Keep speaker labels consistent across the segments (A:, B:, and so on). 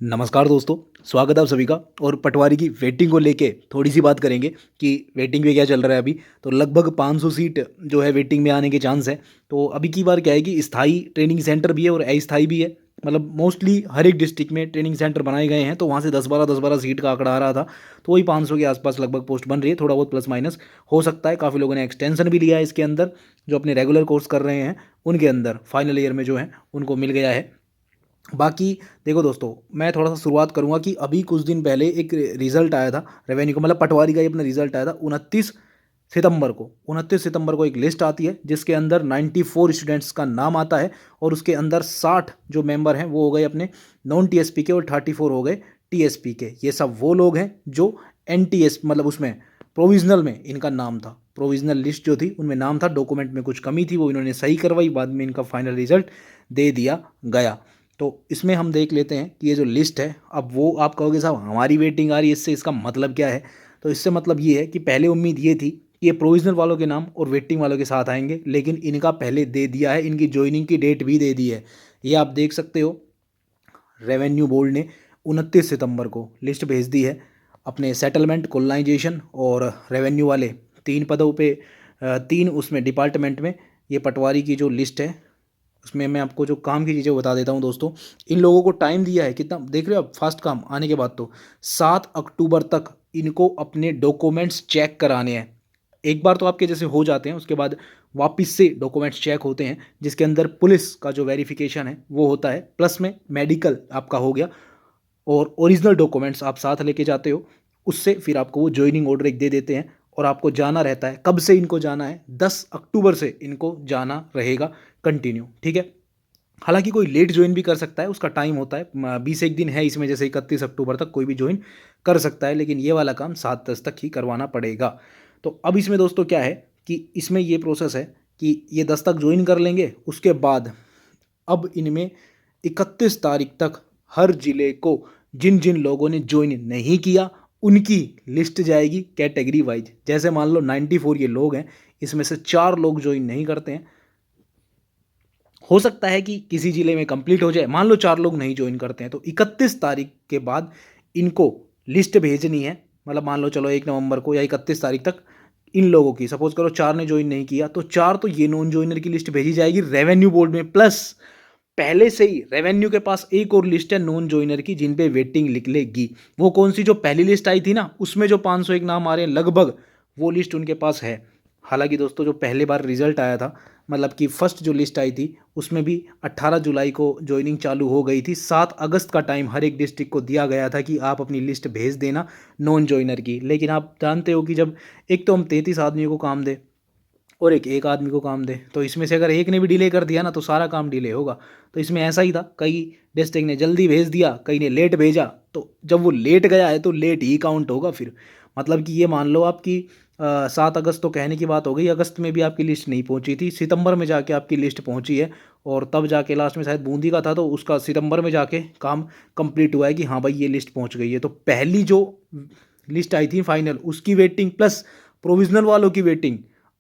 A: नमस्कार दोस्तों, स्वागत है आप सभी का। और पटवारी की वेटिंग को लेके थोड़ी सी बात करेंगे कि वेटिंग पे क्या चल रहा है अभी। तो लगभग 500 सीट जो है वेटिंग में आने के चांस है। तो अभी की बार क्या है कि स्थायी ट्रेनिंग सेंटर भी है और अस्थायी भी है। मतलब मोस्टली हर एक डिस्ट्रिक्ट में ट्रेनिंग सेंटर बनाए गए हैं, तो वहाँ से 10-12 सीट का आंकड़ा आ रहा था। तो वही 500 के आसपास लगभग पोस्ट बन रही है, थोड़ा बहुत प्लस माइनस हो सकता है। काफ़ी लोगों ने एक्सटेंशन भी लिया है इसके अंदर, जो अपने रेगुलर कोर्स कर रहे हैं उनके अंदर फाइनल ईयर में जो है उनको मिल गया है। बाकी देखो दोस्तों, मैं थोड़ा सा शुरुआत करूंगा कि अभी कुछ दिन पहले एक रिजल्ट आया था रेवेन्यू का, मतलब पटवारी का ही अपना रिजल्ट आया था 29 सितंबर को एक लिस्ट आती है जिसके अंदर 94 स्टूडेंट्स का नाम आता है। और उसके अंदर 60 जो मेंबर हैं वो हो गए अपने नॉन टीएसपी के और 34 हो गए टीएसपी के। ये सब वो लोग हैं जो एनटीएस मतलब उसमें प्रोविजनल में इनका नाम था। प्रोविजनल लिस्ट जो थी उनमें नाम था, डॉक्यूमेंट में कुछ कमी थी वो इन्होंने सही करवाई, बाद में इनका फाइनल रिजल्ट दे दिया गया। तो इसमें हम देख लेते हैं कि ये जो लिस्ट है, अब वो आप कहोगे साहब हमारी वेटिंग आ रही है इससे इसका मतलब क्या है। तो इससे मतलब ये है कि पहले उम्मीद ये थी कि ये प्रोविजनल वालों के नाम और वेटिंग वालों के साथ आएंगे, लेकिन इनका पहले दे दिया है, इनकी ज्वाइनिंग की डेट भी दे दी है। ये आप देख सकते हो, रेवेन्यू बोर्ड ने 29 सितंबर को लिस्ट भेज दी है अपने सेटलमेंट, कोलोनाइजेशन और रेवेन्यू वाले 3 पदों पे, 3 उसमें डिपार्टमेंट में। ये पटवारी की जो लिस्ट है उसमें मैं आपको जो काम की चीज़ें बता देता हूँ दोस्तों। इन लोगों को टाइम दिया है, कितना देख रहे हो आप, फास्ट काम आने के बाद तो 7 अक्टूबर तक इनको अपने डॉक्यूमेंट्स चेक कराने हैं। एक बार तो आपके जैसे हो जाते हैं, उसके बाद वापस से डॉक्यूमेंट्स चेक होते हैं जिसके अंदर पुलिस का जो वेरिफिकेशन है वो होता है, प्लस में मेडिकल आपका हो गया और ओरिजिनल डॉक्यूमेंट्स आप साथ लेके जाते हो। उससे फिर आपको वो ज्वाइनिंग ऑर्डर एक दे देते हैं और आपको जाना रहता है। कब से इनको जाना है? 10 अक्टूबर से इनको जाना रहेगा कंटिन्यू, ठीक है। हालांकि कोई लेट ज्वाइन भी कर सकता है, उसका टाइम होता है 20 एक दिन है इसमें, जैसे 31 अक्टूबर तक कोई भी ज्वाइन कर सकता है, लेकिन ये वाला काम 7-10 तक ही करवाना पड़ेगा। तो अब इसमें दोस्तों क्या है कि इसमें ये प्रोसेस है कि ये 10 तक ज्वाइन कर लेंगे, उसके बाद अब इनमें 31 तारीख तक हर जिले को जिन जिन लोगों ने ज्वाइन नहीं किया उनकी लिस्ट जाएगी कैटेगरी वाइज। जैसे मान लो 94 ये लोग हैं, इसमें से 4 लोग ज्वाइन नहीं करते हैं। हो सकता है कि किसी जिले में कंप्लीट हो जाए, मान लो 4 लोग नहीं ज्वाइन करते हैं, तो 31 तारीख के बाद इनको लिस्ट भेजनी है। मतलब मान लो चलो 1 नवंबर को या 31 तारीख तक इन लोगों की, सपोज करो 4 ने ज्वाइन नहीं किया, तो 4 तो ये नॉन ज्वाइनर की लिस्ट भेजी जाएगी रेवेन्यू बोर्ड में। प्लस पहले से ही रेवेन्यू के पास एक और लिस्ट है नॉन ज्वाइनर की जिन पे वेटिंग निकलेगी। वो कौन सी? जो पहली लिस्ट आई थी ना, उसमें जो 501 नाम आ रहे हैं लगभग, वो लिस्ट उनके पास है। हालांकि दोस्तों जो पहले बार रिजल्ट आया था, मतलब कि फर्स्ट जो लिस्ट आई थी उसमें भी 18 जुलाई को ज्वाइनिंग चालू हो गई थी। 7 अगस्त का टाइम हर एक डिस्ट्रिक्ट को दिया गया था कि आप अपनी लिस्ट भेज देना नॉन ज्वाइनर की। लेकिन आप जानते हो कि जब एक तो हम 33 आदमियों को काम दे और एक आदमी को काम दे, तो इसमें से अगर एक ने भी डिले कर दिया ना तो सारा काम डिले होगा। तो इसमें ऐसा ही था, कई डिस्ट्रिक्ट ने जल्दी भेज दिया, कई ने लेट भेजा। तो जब वो लेट गया है तो लेट ही काउंट होगा फिर। मतलब कि ये मान लो आपकी 7 अगस्त तो कहने की बात हो गई, अगस्त में भी आपकी लिस्ट नहीं पहुंची थी, सितंबर में जाके आपकी लिस्ट पहुंची है। और तब जाके लास्ट में शायद बूंदी का था तो उसका सितंबर में जाके काम कंप्लीट हुआ है कि हाँ भाई ये लिस्ट पहुंच गई है। तो पहली जो लिस्ट आई थी फाइनल, उसकी वेटिंग प्लस प्रोविजनल वालों की वेटिंग,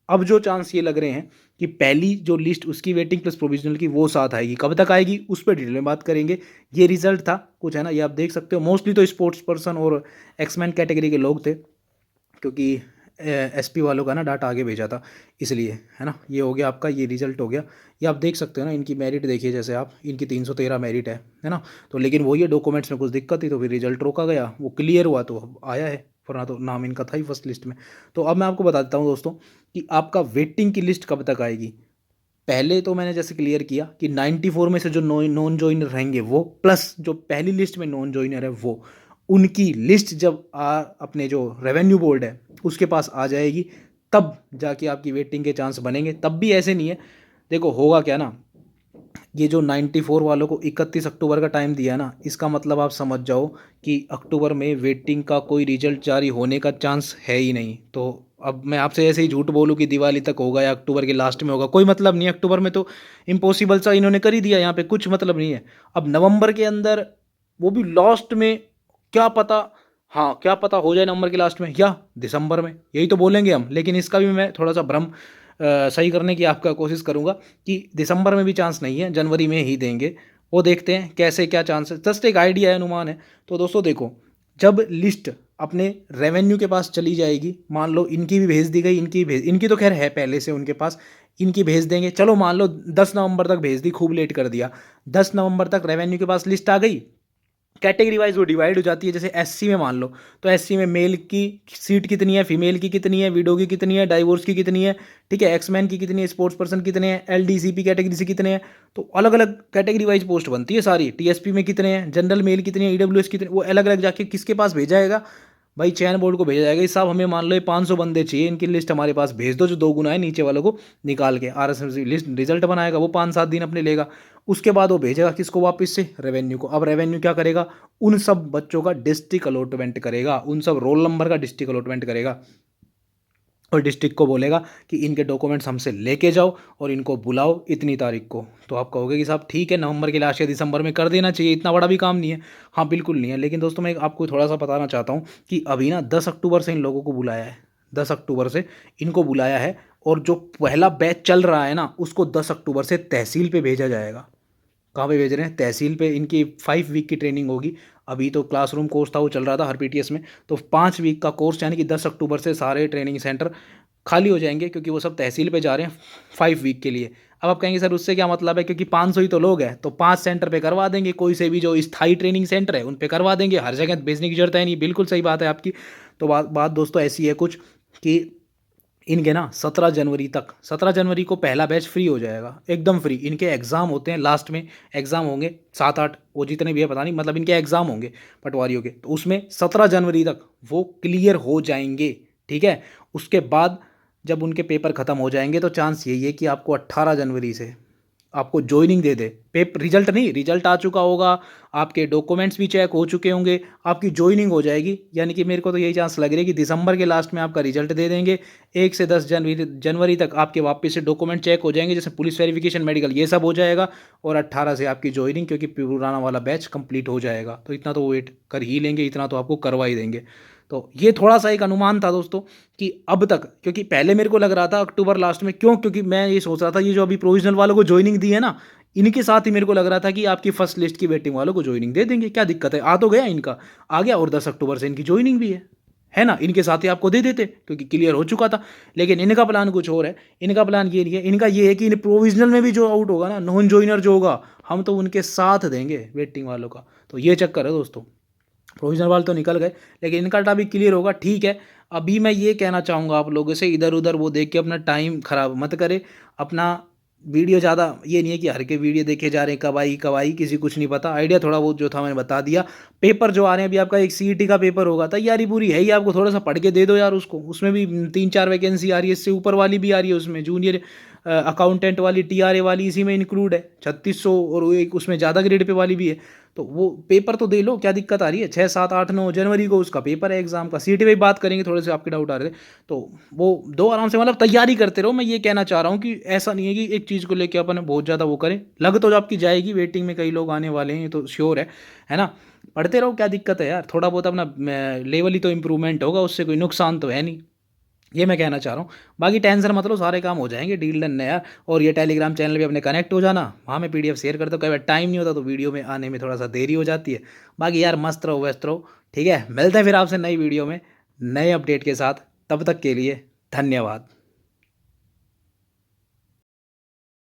A: अब जो चांस ये लग रहे हैं कि पहली जो लिस्ट उसकी वेटिंग प्लस प्रोविजनल की वो साथ आएगी। कब तक आएगी उस पर डिटेल में बात करेंगे। ये रिजल्ट था कुछ, है ना, ये आप देख सकते हो। मोस्टली तो स्पोर्ट्स पर्सन और एक्समैन कैटेगरी के लोग थे, क्योंकि एसपी वालों का ना डाटा आगे भेजा था इसलिए, है ना। ये हो गया आपका, ये रिजल्ट हो गया। ये आप देख सकते हो ना, इनकी मेरिट देखिए, जैसे आप इनकी 313 मेरिट है ना। तो लेकिन वो ये डॉक्यूमेंट्स में कुछ दिक्कत थी तो फिर रिजल्ट रोका गया, वो क्लियर हुआ तो अब आया है, वरना तो नाम इनका था ही फर्स्ट लिस्ट में। तो अब मैं आपको बता देता हूँ दोस्तों कि आपका वेटिंग की लिस्ट कब तक आएगी। पहले तो मैंने जैसे क्लियर किया कि 94 में से जो नॉन ज्वाइनर रहेंगे वो, प्लस जो पहली लिस्ट में नॉन ज्वाइनर है वो, उनकी लिस्ट जब अपने जो रेवेन्यू बोर्ड है उसके पास आ जाएगी, तब जाके आपकी वेटिंग के चांस बनेंगे। तब भी ऐसे नहीं है, देखो होगा क्या ना, ये जो 94 वालों को 31 अक्टूबर का टाइम दिया ना, इसका मतलब आप समझ जाओ कि अक्टूबर में वेटिंग का कोई रिजल्ट जारी होने का चांस है ही नहीं। तो अब मैं आपसे ऐसे ही झूठ बोलूँ कि दिवाली तक होगा या अक्टूबर के लास्ट में होगा, कोई मतलब नहीं है। अक्टूबर में तो इम्पॉसिबल सा इन्होंने कर ही दिया, यहाँ पे कुछ मतलब नहीं है। अब नवंबर के अंदर, वो भी लास्ट में, क्या पता, हाँ क्या पता हो जाए नवंबर के लास्ट में या दिसंबर में, यही तो बोलेंगे हम। लेकिन इसका भी मैं थोड़ा सा भ्रम सही करने की आपका कोशिश करूँगा कि दिसंबर में भी चांस नहीं है, जनवरी में ही देंगे। वो देखते हैं कैसे क्या चांसेस, जस्ट एक आइडिया है, अनुमान है। तो दोस्तों देखो, जब लिस्ट अपने रेवेन्यू के पास चली जाएगी, मान लो इनकी भी भेज दी गई, इनकी तो खैर है पहले से उनके पास, इनकी भेज देंगे, चलो मान लो 10 नवंबर तक भेज दी, खूब लेट कर दिया, 10 नवंबर तक रेवेन्यू के पास लिस्ट आ गई, कैटेगरी वाइज वो डिवाइड हो जाती है। जैसे एससी में मान लो, तो एससी में मेल की सीट कितनी है, फीमेल की कितनी है, विडो की कितनी है, डाइवोर्स की कितनी है, ठीक है, एक्समैन की कितनी है, स्पोर्ट्स पर्सन कितने हैं, एलडीसीपी कैटेगरी से कितने हैं, तो अलग अलग कैटेगरी वाइज पोस्ट बनती है सारी। टीएसपी में कितने हैं, जनरल मेल कितने हैं, ईडब्ल्यूएस कितने, वो अलग अलग जाके किसके पास भेजा जाएगा भाई, चयन बोर्ड को भेजा जाएगा। ये साहब हमें मान लो ये 500 बंदे चाहिए, इनकी लिस्ट हमारे पास भेज दो, जो 2 गुना है नीचे वालों को निकाल के, आरएसएमसी लिस्ट रिजल्ट बनाएगा, वो 5-7 दिन अपने लेगा। उसके बाद वो भेजेगा किसको वापस से, रेवेन्यू को। अब रेवेन्यू क्या करेगा, उन सब बच्चों का डिस्ट्रिक्ट अलॉटमेंट करेगा, उन सब रोल नंबर का डिस्ट्रिक्ट अलॉटमेंट करेगा, और डिस्ट्रिक्ट को बोलेगा कि इनके डॉक्यूमेंट्स हमसे लेके जाओ और इनको बुलाओ इतनी तारीख को। तो आप कहोगे कि साहब ठीक है, नवंबर के लास्ट या दिसंबर में कर देना चाहिए, इतना बड़ा भी काम नहीं है। हाँ बिल्कुल नहीं है, लेकिन दोस्तों मैं आपको थोड़ा सा बताना चाहता हूँ कि अभी ना 10 अक्टूबर से इन लोगों को बुलाया है, 10 अक्टूबर से इनको बुलाया है, और जो पहला बैच चल रहा है ना, उसको 10 अक्टूबर से तहसील पे भेजा जाएगा। कहाँ पे भेज रहे हैं, तहसील पे। इनकी 5 वीक की ट्रेनिंग होगी। अभी तो क्लासरूम कोर्स था वो चल रहा था हर पीटीएस में, तो 5 वीक का कोर्स, यानी कि 10 अक्टूबर से सारे ट्रेनिंग सेंटर खाली हो जाएंगे, क्योंकि वो सब तहसील पे जा रहे हैं 5 वीक के लिए। अब आप कहेंगे सर उससे क्या मतलब है, क्योंकि 500 ही तो लोग हैं, तो 5 सेंटर पे करवा देंगे, कोई से भी जो स्थायी ट्रेनिंग सेंटर है उन पे करवा देंगे, हर जगह भेजने की जरूरत है नहीं। बिल्कुल सही बात है आपकी। तो बात दोस्तों ऐसी है कुछ कि इनके ना 17 जनवरी को पहला बैच फ्री हो जाएगा, एकदम फ्री। इनके एग्ज़ाम होते हैं लास्ट में, एग्ज़ाम होंगे 7-8, वो जितने भी है पता नहीं, मतलब इनके एग्ज़ाम होंगे पटवारियों के, तो उसमें 17 जनवरी तक वो क्लियर हो जाएंगे, ठीक है। उसके बाद जब उनके पेपर ख़त्म हो जाएंगे, तो चांस यही है कि आपको 18 जनवरी से आपको ज्वाइनिंग दे दे। पेपर रिजल्ट नहीं, रिजल्ट आ चुका होगा, आपके डॉक्यूमेंट्स भी चेक हो चुके होंगे, आपकी ज्वाइनिंग हो जाएगी। यानी कि मेरे को तो यही चांस लग रही है कि दिसंबर के लास्ट में आपका रिजल्ट दे देंगे, 1 से 10 जनवरी तक आपके वापस से डॉक्यूमेंट चेक हो जाएंगे, जैसे पुलिस वेरिफिकेशन, मेडिकल, ये सब हो जाएगा, और 18 से आपकी ज्वाइनिंग, क्योंकि पुराना वाला बैच कंप्लीट हो जाएगा। तो इतना तो वेट कर ही लेंगे, इतना तो आपको करवा ही देंगे। तो ये थोड़ा सा एक अनुमान था दोस्तों कि अब तक, क्योंकि पहले मेरे को लग रहा था अक्टूबर लास्ट में, क्यों, क्योंकि मैं ये सोच रहा था ये जो अभी प्रोविजनल वालों को ज्वाइनिंग दी है ना, इनके साथ ही मेरे को लग रहा था कि आपकी फर्स्ट लिस्ट की वेटिंग वालों को ज्वाइनिंग दे देंगे, क्या दिक्कत है, आ तो गया इनका, आ गया, और 10 अक्टूबर से इनकी ज्वाइनिंग भी है ना, इनके साथ ही आपको दे देते, क्योंकि क्लियर हो चुका था। लेकिन इनका प्लान कुछ और है, इनका प्लान ये नहीं है, इनका ये है कि इन प्रोविजनल में भी जो आउट होगा ना, नॉन ज्वाइनर जो होगा, हम तो उनके साथ देंगे वेटिंग वालों का। तो ये चक्कर है दोस्तों, प्रोविजनल वाले तो निकल गए, लेकिन इनका डाटा भी क्लियर होगा, ठीक है। अभी मैं ये कहना चाहूँगा आप लोगों से, इधर उधर वो देख के अपना टाइम ख़राब मत करे अपना। वीडियो ज़्यादा ये नहीं है कि हर के वीडियो देखे जा रहे हैं, कब आई किसी कुछ नहीं पता, आइडिया थोड़ा बहुत जो था मैंने बता दिया। पेपर जो आ रहे हैं अभी, आपका एक सीईटी का पेपर होगा, तैयारी पूरी है ही, आपको थोड़ा सा पढ़ के दे दो यार उसको, उसमें भी 3-4 वैकेंसी आ रही है, इससे ऊपर वाली भी आ रही है, उसमें जूनियर अकाउंटेंट वाली, टीआरए वाली इसी में इंक्लूड है, 3600, और एक उसमें ज़्यादा ग्रेड पे वाली भी है। तो वो पेपर तो दे लो, क्या दिक्कत आ रही है। 6, 7, 8, 9 जनवरी को उसका पेपर है एग्जाम का। सीटी पे बात करेंगे, थोड़े से आपके डाउट आ रहे थे, तो वो दो आराम से, मतलब तैयारी करते रहो। मैं ये कहना चाह रहा हूँ कि ऐसा नहीं है कि एक चीज़ को लेकर अपन बहुत ज़्यादा वो करें, लग तो आपकी जाएगी, वेटिंग में कई लोग आने वाले हैं, ये तो श्योर है ना। पढ़ते रहो, क्या दिक्कत है यार, थोड़ा बहुत अपना लेवल ही तो इम्प्रूवमेंट होगा, उससे कोई नुकसान तो है नहीं, ये मैं कहना चाह रहा हूँ। बाकी टेंशन मत लो, सारे काम हो जाएंगे, डील डन है यार। और ये टेलीग्राम चैनल पे अपने कनेक्ट हो जाना, वहाँ मैं पीडीएफ शेयर करता हूँ, कई बार टाइम नहीं होता तो वीडियो में आने में थोड़ा सा देरी हो जाती है। बाकी यार मस्त रहो, व्यस्त रहो, ठीक है। मिलते हैं फिर आपसे नई वीडियो में नए अपडेट के साथ, तब तक के लिए धन्यवाद।